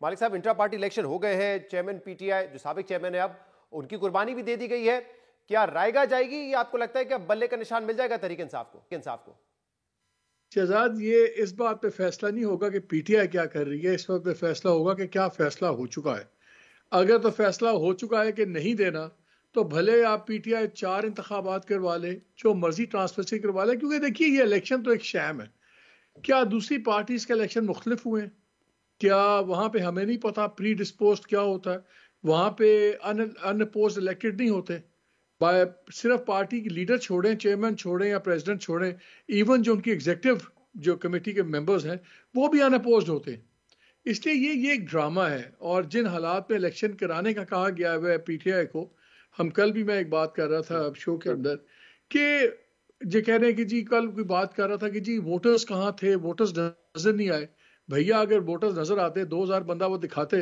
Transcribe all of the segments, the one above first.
मालिक साहब, intra party election हो गए हैं, चेयरमैन पीटीआई जो साबिक चेयरमैन है अब उनकी कुर्बानी भी दे दी गई है, क्या रायगा जाएगी या आपको लगता है कि अब बल्ले का निशान मिल जाएगा तहरीक इंसाफ को? शहजाद, ये इस बात पे फैसला नहीं होगा कि पीटीआई क्या कर रही है, इस बात पे फैसला होगा कि क्या फैसला हो चुका है। अगर तो फैसला हो चुका है कि नहीं देना, तो भले आप पीटीआई 4 इंतखाबात करवा ले, जो मर्जी ट्रांसफर करवा ले, क्योंकि देखिए ये इलेक्शन तो एक शैम है। क्या दूसरी पार्टीज के इलेक्शन मुख्तलिफ हुए हैं? क्या वहां पे हमें नहीं पता प्री डिस्पोज क्या होता है? वहां पे अनअपोज इलेक्टेड नहीं होते। बाय सिर्फ पार्टी की लीडर छोड़ें, चेयरमैन छोड़ें या प्रेसिडेंट छोड़ें, इवन जो उनकी एग्जीक्यूटिव जो कमेटी के मेंबर्स हैं वो भी अनअपोज होते हैं। इसलिए ये एक ड्रामा है। और जिन हालात में इलेक्शन कराने का कहा गया है पीटीआई को, हम कल भी मैं एक बात कर रहा था शो के अंदर कि जो कह रहे हैं कि जी, कल कोई बात कर रहा था कि जी वोटर्स कहाँ थे, वोटर्स नजर नहीं आए। भैया, अगर वोटर्स नजर आते, 2000 बंदा वो दिखाते,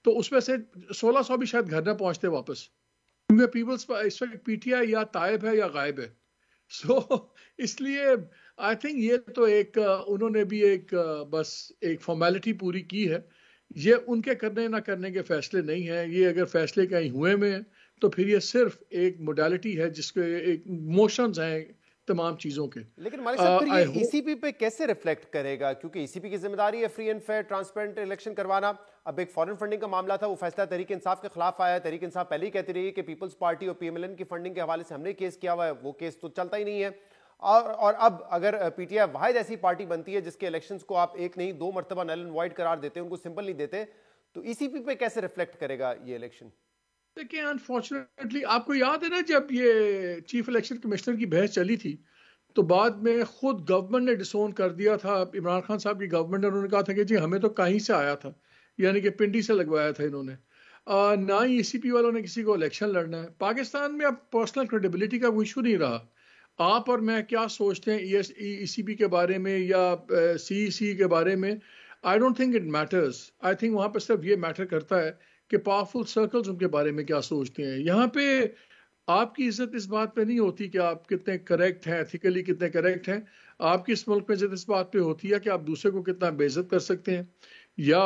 तो उसमें से 1600 भी शायद घर न पहुंचते वापस, क्योंकि पीपल्स इस वक्त पीटीआई या तायब है या गायब है। इसलिए आई थिंक ये तो एक उन्होंने भी एक बस एक फॉर्मेलिटी पूरी की है। ये उनके करने ना करने के फैसले नहीं है। ये अगर फैसले कहीं हुए में है तो फिर ये सिर्फ एक मोडालिटी है, जिसके एक मोशंस हैं तमाम चीजों के। लेकिन मालिक साहब, फिर ये ईसीपी पे कैसे रिफ्लेक्ट करेगा? क्योंकि ईसीपी की जिम्मेदारी है free and fair transparent election करवाना। अब एक फॉरेन फंडिंग का मामला था, वो फैसला तहरीक इंसाफ के खिलाफ आया। तहरीक इंसाफ पहले ही कहती रही है कि पीपल्स पार्टी और पीएमएलएन की फंडिंग के हवाले से हमने केस किया हुआ है, वो केस तो चलता ही नहीं है। और अब अगर पीटीआई वाहिद ऐसी पार्टी बनती है जिसके इलेक्शंस को आप एक नहीं 2 मरतबा नल एंड वॉइड करार देते हैं, उनको सिंपल नहीं देते, तो ईसीपी पे कैसे रिफ्लेक्ट करेगा ये इलेक्शन? देखिए, अनफॉर्चुनेटली आपको याद है ना, जब ये चीफ इलेक्शन कमिश्नर की बहस चली थी, तो बाद में खुद गवर्नमेंट ने डिसोन कर दिया था। इमरान खान साहब की गवर्नमेंट ने, उन्होंने कहा था कि जी हमें तो कहीं से आया था, यानी कि पिंडी से लगवाया था इन्होंने। ना ही ईसीपी वालों ने किसी को इलेक्शन लड़ना है। पाकिस्तान में अब पर्सनल क्रेडिबिलिटी का कोई इशू नहीं रहा। आप और मैं क्या सोचते हैं ईसीपी के बारे में या सीईसी के बारे में, I don't think it matters. I think वहां पर सिर्फ ये मैटर करता है कि पावरफुल सर्कल्स उनके बारे में क्या सोचते हैं। यहाँ पे आपकी इज्जत इस बात पे नहीं होती कि आप कितने करेक्ट हैं, एथिकली कितने करेक्ट हैं। आपकी इस मुल्क में इज्जत इस बात पे होती है कि आप दूसरे को कितना बेइज्जत कर सकते हैं, या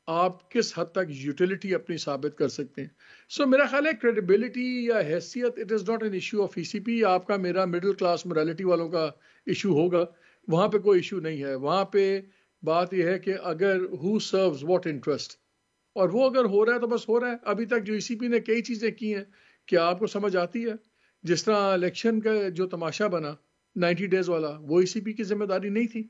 आप किस हद तक यूटिलिटी अपनी साबित कर सकते हैं। सो मेरा ख्याल है क्रेडिबिलिटी या हैसियत, it is not an issue of ECP. आपका मेरा मिडिल क्लास मोरालिटी वालों का इशू होगा, वहाँ पे कोई इशू नहीं है। वहाँ पे बात यह है कि अगर हु सर्व्स व्हाट इंटरेस्ट, और वो अगर हो रहा है तो बस हो रहा है। अभी तक जो ईसीपी ने कई चीज़ें की हैं, क्या आपको समझ आती है? जिस तरह इलेक्शन का जो तमाशा बना 90 डेज वाला, वो ईसीपी की जिम्मेदारी नहीं थी।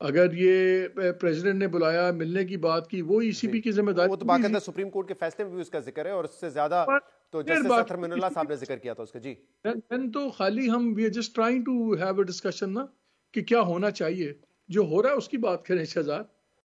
अगर ये प्रेसिडेंट ने बुलाया, मिलने की बात की, वो ईसीपी की जिम्मेदारी। वो तो बाकायदा सुप्रीम कोर्ट के फैसले में भी उसका जिक्र है, और उससे ज्यादा तो जस्टिस अतर मिनुल्लाह साहब ने जिक्र किया था उसका। जी, तो खाली हम we are just trying to have a discussion ना, कि क्या होना चाहिए। जो हो रहा है उसकी बात करें शहजाद।